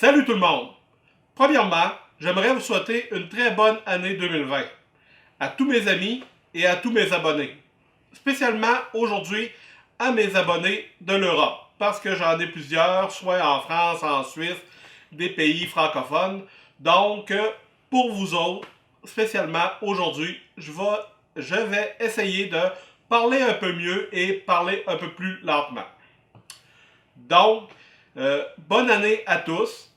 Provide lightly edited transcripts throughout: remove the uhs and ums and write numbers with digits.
Salut tout le monde! Premièrement, j'aimerais vous souhaiter une très bonne année 2020 à tous mes amis et à tous mes abonnés. Spécialement aujourd'hui à mes abonnés de l'Europe, parce que j'en ai plusieurs, soit en France, en Suisse, des pays francophones. Donc, pour vous autres, spécialement aujourd'hui, je vais essayer de parler un peu mieux et parler un peu plus lentement. Donc, bonne année à tous.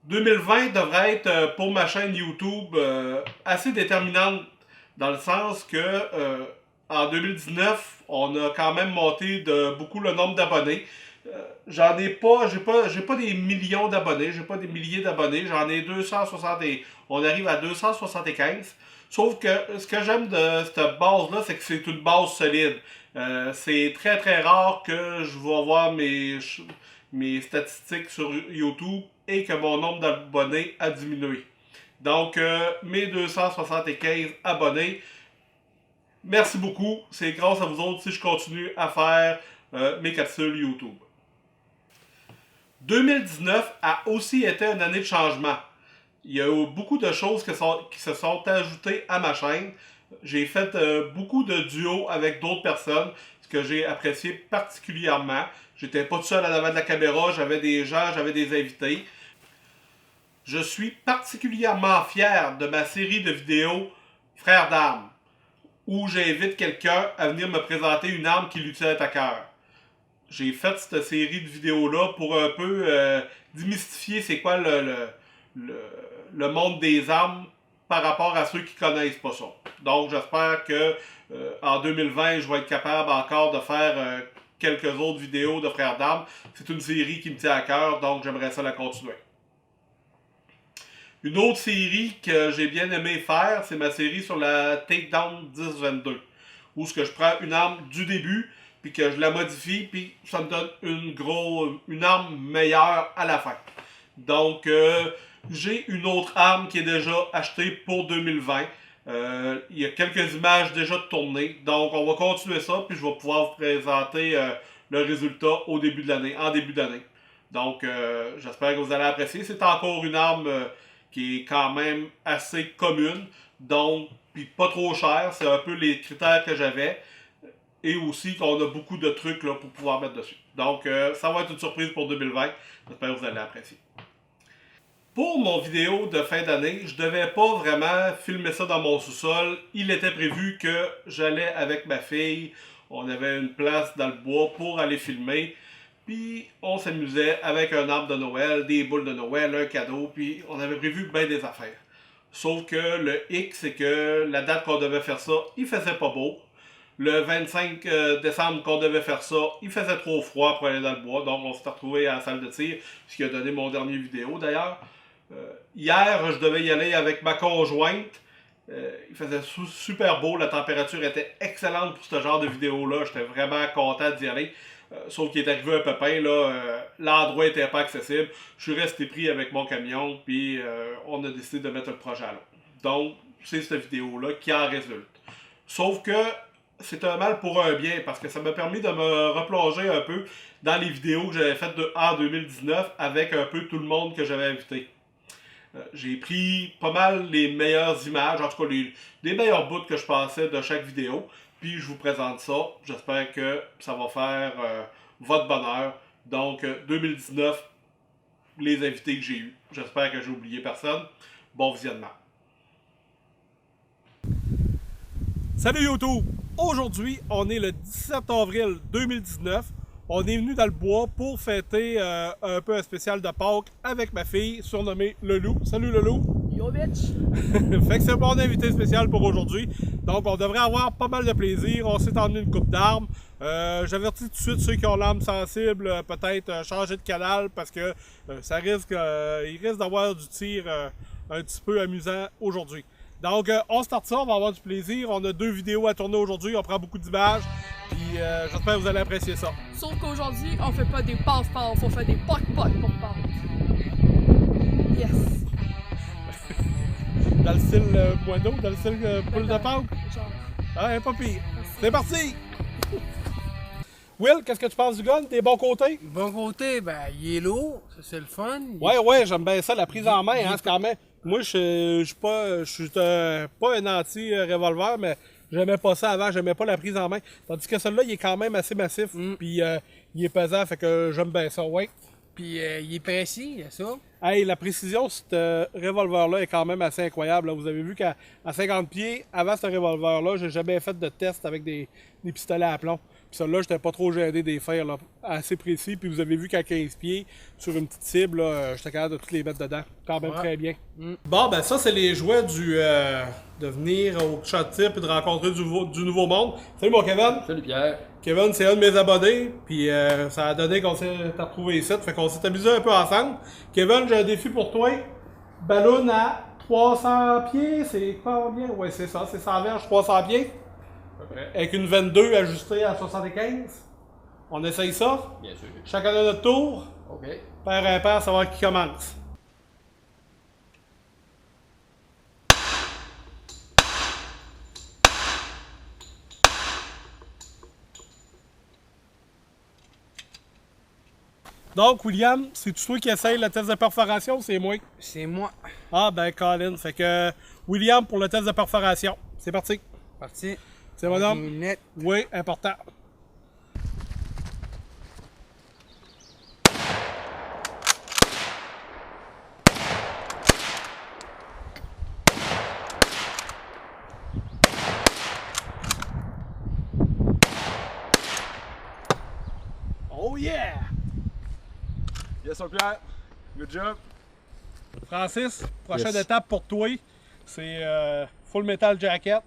2020 devrait être pour ma chaîne YouTube assez déterminante dans le sens que en 2019, on a quand même monté de beaucoup le nombre d'abonnés. J'en ai pas, j'ai pas des millions d'abonnés, j'ai pas des milliers d'abonnés, j'en ai 260 et on arrive à 275. Sauf que ce que j'aime de cette base-là, c'est que c'est une base solide. C'est très très rare que je vais voir mes statistiques sur YouTube et que mon nombre d'abonnés a diminué. Donc, mes 275 abonnés, merci beaucoup. C'est grâce à vous autres si je continue à faire mes capsules YouTube. 2019 a aussi été une année de changement. Il y a eu beaucoup de choses qui se sont ajoutées à ma chaîne. J'ai fait beaucoup de duos avec d'autres personnes, ce que j'ai apprécié particulièrement. J'étais pas tout seul à l'avant de la caméra, j'avais des gens, j'avais des invités. Je suis particulièrement fier de ma série de vidéos Frères d'armes, où j'invite quelqu'un à venir me présenter une arme qui lui tient à cœur. J'ai fait cette série de vidéos-là pour un peu démystifier c'est quoi le monde des armes par rapport à ceux qui connaissent pas ça. Donc j'espère que en 2020, je vais être capable encore de faire quelques autres vidéos de Frères d'armes. C'est une série qui me tient à cœur, donc j'aimerais ça la continuer. Une autre série que j'ai bien aimé faire, c'est ma série sur la Takedown 10-22. Où ce que je prends une arme du début, puis que je la modifie, puis ça me donne une arme meilleure à la fin. Donc, j'ai une autre arme qui est déjà achetée pour 2020. Il y a quelques images déjà tournées. Donc, on va continuer ça, puis je vais pouvoir vous présenter le résultat en début d'année. Donc, j'espère que vous allez apprécier. C'est encore une arme qui est quand même assez commune. Donc, puis pas trop cher. C'est un peu les critères que j'avais. Et aussi qu'on a beaucoup de trucs là, pour pouvoir mettre dessus. Donc, ça va être une surprise pour 2020. J'espère que vous allez apprécier. Pour mon vidéo de fin d'année, je devais pas vraiment filmer ça dans mon sous-sol. Il était prévu que j'allais avec ma fille. On avait une place dans le bois pour aller filmer. Puis, on s'amusait avec un arbre de Noël, des boules de Noël, un cadeau. Puis, on avait prévu bien des affaires. Sauf que le hic, c'est que la date qu'on devait faire ça, il faisait pas beau. Le 25 décembre qu'on devait faire ça, il faisait trop froid pour aller dans le bois. Donc, on s'est retrouvé à la salle de tir, ce qui a donné mon dernier vidéo d'ailleurs. Hier, je devais y aller avec ma conjointe. Il faisait super beau, la température était excellente pour ce genre de vidéo-là. J'étais vraiment content d'y aller. Sauf qu'il est arrivé un pépin, l'endroit n'était pas accessible. Je suis resté pris avec mon camion, puis on a décidé de mettre le projet à l'eau. Donc, c'est cette vidéo-là qui en résulte. Sauf que c'est un mal pour un bien, parce que ça m'a permis de me replonger un peu dans les vidéos que j'avais faites en 2019 avec un peu tout le monde que j'avais invité. J'ai pris pas mal les meilleures images, en tout cas les meilleurs bouts que je pensais de chaque vidéo. Puis je vous présente ça. J'espère que ça va faire votre bonheur. Donc 2019, les invités que j'ai eus. J'espère que j'ai oublié personne. Bon visionnement. Salut YouTube! Aujourd'hui, on est le 17 avril 2019. On est venu dans le bois pour fêter un peu un spécial de Pâques avec ma fille, surnommée Le Loup. Salut Le Loup! Yo bitch! Fait que c'est mon invité spécial pour aujourd'hui. Donc on devrait avoir pas mal de plaisir. On s'est emmené une coupe d'armes. J'avertis tout de suite ceux qui ont l'âme sensible, peut-être changer de canal parce que il risque d'avoir du tir un petit peu amusant aujourd'hui. Donc on start ça, on va avoir du plaisir. On a 2 vidéos à tourner aujourd'hui, on prend beaucoup d'images. Puis j'espère que vous allez apprécier ça. Sauf qu'aujourd'hui, on fait pas des passe-passe, on fait des poc-poc pour Pâques. Yes! Dans le style moineau, dans le style poule de Pâques? Genre. Ah, pas pire. C'est parti! Will, qu'est-ce que tu penses du gun? Tes bons côtés? Bon côté, ben, il est lourd, ça c'est le fun. Ouais, j'aime bien ça, la prise en main, hein, c'est quand même... Moi, je suis pas un anti-revolver, mais j'aimais pas ça avant, j'aimais pas la prise en main. Tandis que celui-là, il est quand même assez massif, puis il est pesant, fait que j'aime bien ça, ouais. Puis il est précis, il y a ça. Hey, la précision de ce revolver-là est quand même assez incroyable. Là. Vous avez vu qu'à 50 pieds, avant ce revolver-là, j'ai jamais fait de test avec des pistolets à plomb. Puis celui-là, j'étais pas trop gêné des faire, là, assez précis. Puis vous avez vu qu'à 15 pieds, sur une petite cible, j'étais capable de toutes les mettre dedans. Quand même très bien. Bon, ben ça, c'est les jouets de venir au chat de tir et de rencontrer du nouveau monde. Salut mon Kevin! Salut Pierre. Kevin, c'est un de mes abonnés, puis ça a donné qu'on s'est retrouvé ici, fait qu'on s'est amusé un peu ensemble. Kevin, j'ai un défi pour toi. Ballon à 300 pieds, c'est combien? Ouais, c'est ça, c'est 100 verges, 300 pieds. Avec une 22 ajustée à 75. On essaye ça. Bien sûr. Chacun a notre tour. OK. Paire impair, savoir qui commence. Donc, William, c'est-tu toi qui essaye le test de perforation ou c'est moi? C'est moi. Ah, ben, Colin. Fait que William pour le test de perforation. C'est parti. Parti. C'est mon homme? Lunette. Oui, important. Oh yeah! Yes, sir Pierre. Good job. Francis, prochaine Yes. étape pour toi, c'est Full Metal Jacket.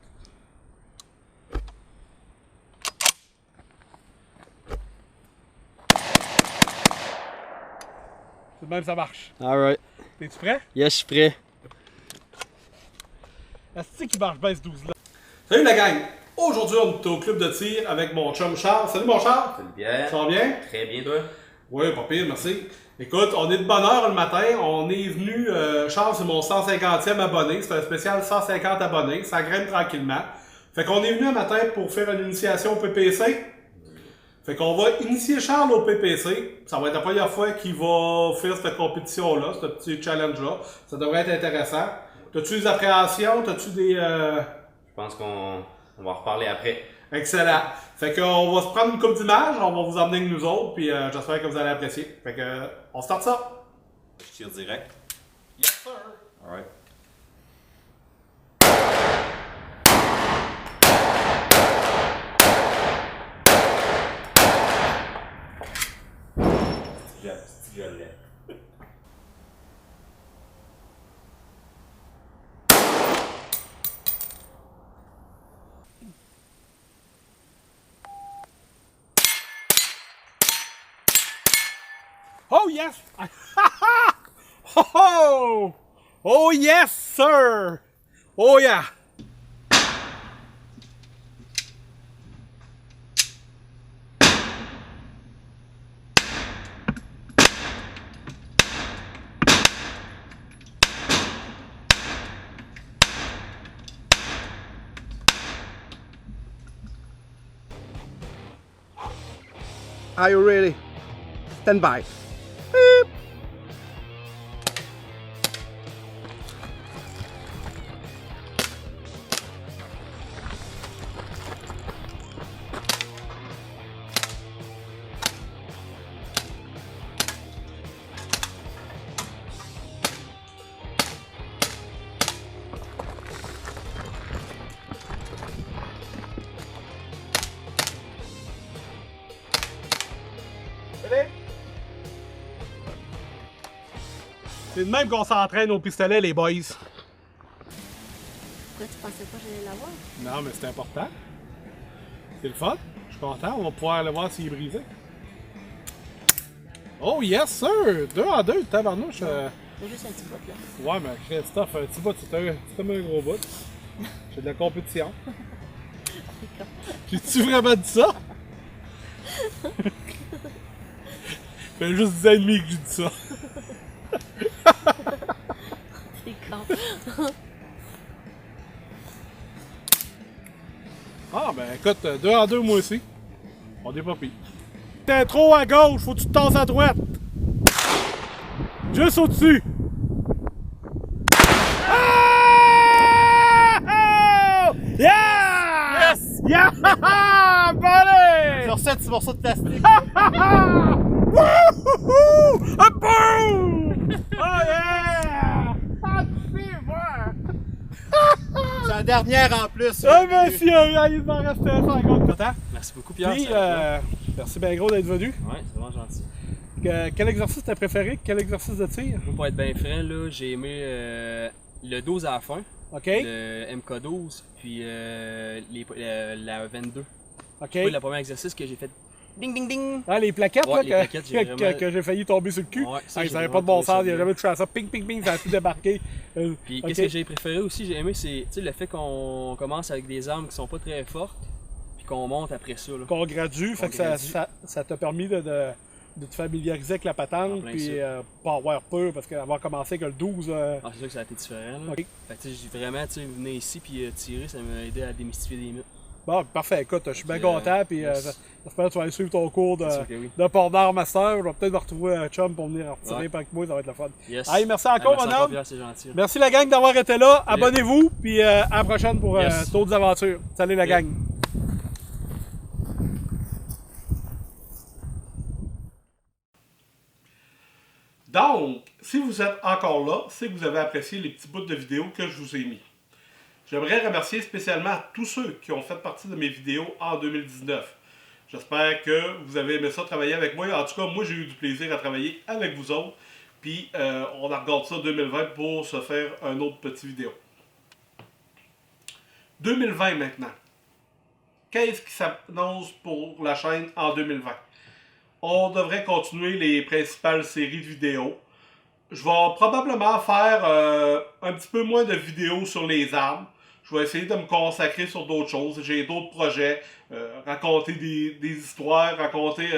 C'est de même ça marche. Alright. T'es-tu prêt? Yes, je suis prêt. Est-ce qu'il marche bien ce 12-là? Salut la gang! Aujourd'hui, on est au club de tir avec mon chum Charles. Salut mon Charles! Salut Pierre. Ça va bien? Très bien, toi? Oui, pas pire, merci. Écoute, on est de bonne heure le matin. On est venu, Charles, c'est mon 150e abonné. C'est un spécial 150 abonnés. Ça grimpe tranquillement. Fait qu'on est venu un matin pour faire une initiation au PPC. Fait qu'on va initier Charles au PPC. Ça va être la première fois qu'il va faire cette compétition-là, ce petit challenge-là. Ça devrait être intéressant. T'as-tu des appréhensions? T'as-tu des... Je pense qu'on va en reparler après. Excellent. Fait qu'on va se prendre une coupe d'images, on va vous emmener avec nous autres, puis j'espère que vous allez apprécier. Fait que, on start ça. Je tire direct. Yes, sir. Alright. Petit violet. Oh, yes! Oh! Oh, yes, sir! Oh, yeah! Are you ready? Stand by. C'est de même qu'on s'entraîne au pistolet, les boys. Pourquoi tu pensais pas que j'allais l'avoir? Non, mais c'est important. C'est le fun. Je suis content. On va pouvoir le voir s'il est brisé. Oh, yes, sir! 2 en 2, tabarnouche. C'est juste un petit bout, là. Ouais, mais Christophe, un petit bout, c'est comme un gros bout. J'ai de la compétition. J'ai-tu vraiment dit ça? fait juste 10 ans et demi que j'ai dit ça. C'est con. Ah, ben écoute, 2 en 2 moi aussi. On est pas pire. t'es trop à gauche, faut que tu te tasses à droite. Juste au-dessus. Ah! Yeah! Yes! Yeah! Allez! Sur 7 petits morceaux de plastique. Wouhou! Un boom! Oh yeah! Ah, tu sais, moi! C'est la dernière en plus. Ah, monsieur, il m'en reste 50. Content? Merci beaucoup, Pierre. Puis, ça va bien. merci bien gros d'être venu. Ouais, c'est vraiment gentil. Quel exercice t'as préféré? Quel exercice de tir? Moi, pour être bien franc, là, j'ai aimé le 12 à la fin, OK? le MK12, puis la 22. OK. C'est le premier exercice que j'ai fait. Ding, ding, ding! Ah, les plaquettes, Ouais, là, les plaquettes, j'ai vraiment- que j'ai failli tomber sur le cul. Ouais, ça, Ah, j'ai ça n'avait vraiment pas de bon trouvé ça sens, il a bien. jamais touché à ça. Ping, ping, ping, ça a tout débarqué. Puis OK. qu'est-ce que j'ai préféré aussi, j'ai aimé, c'est tu sais, le fait qu'on commence avec des armes qui sont pas très fortes, puis qu'on monte après ça. Là. Qu'on gradue, fait que gradue. ça t'a permis de te familiariser avec la patente, En plein puis ça. pas avoir peur, parce qu'avoir commencé avec le 12, Ah, c'est sûr que ça a été différent. Là. OK. Fait que tu sais, j'ai vraiment, tu sais, venir ici puis tirer, ça m'a aidé à démystifier des mythes. Bon, parfait, écoute, je suis bien Puis, content, puis yes. j'espère que tu vas aller suivre ton cours C'est sûr que oui. de port d'art master. Je vais peut-être me retrouver un chum pour venir retirer Ouais. avec moi, ça va être le fun. Yes. Hey, merci encore, merci mon encore, homme. Pierre, c'est gentil. Merci la gang d'avoir été là. Abonnez-vous, puis à la prochaine pour Yes. d'autres aventures. Salut la gang. Donc, si vous êtes encore là, c'est que vous avez apprécié les petits bouts de vidéos que je vous ai mis. J'aimerais remercier spécialement tous ceux qui ont fait partie de mes vidéos en 2019. J'espère que vous avez aimé ça travailler avec moi. En tout cas, moi j'ai eu du plaisir à travailler avec vous autres. Puis on regarde ça 2020 pour se faire un autre petit vidéo. 2020 maintenant. Qu'est-ce qui s'annonce pour la chaîne en 2020? On devrait continuer les principales séries de vidéos. Je vais probablement faire un petit peu moins de vidéos sur les armes. Je vais essayer de me consacrer sur d'autres choses. J'ai d'autres projets. Raconter des histoires, raconter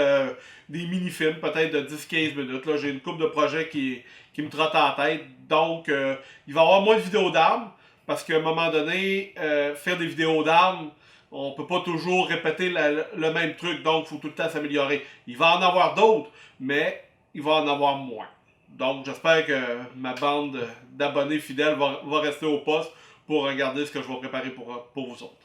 des mini-films, peut-être de 10-15 minutes. Là, j'ai une couple de projets qui me trottent en tête. Donc, il va y avoir moins de vidéos d'armes. Parce qu'à un moment donné, faire des vidéos d'armes, on peut pas toujours répéter le même truc. Donc, il faut tout le temps s'améliorer. Il va en avoir d'autres, mais il va en avoir moins. Donc, j'espère que ma bande d'abonnés fidèles va rester au poste pour regarder ce que je vais préparer pour vous autres.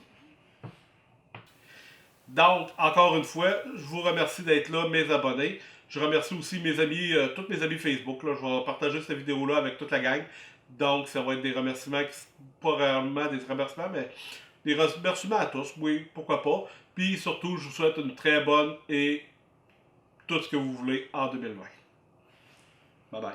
Donc, encore une fois, je vous remercie d'être là, mes abonnés. Je remercie aussi mes amis, tous mes amis Facebook. Là. Je vais partager cette vidéo-là avec toute la gang. Donc, ça va être des remerciements, pas vraiment des remerciements, mais des remerciements à tous. Oui, pourquoi pas. Puis surtout, je vous souhaite une très bonne et tout ce que vous voulez en 2020. Bye bye.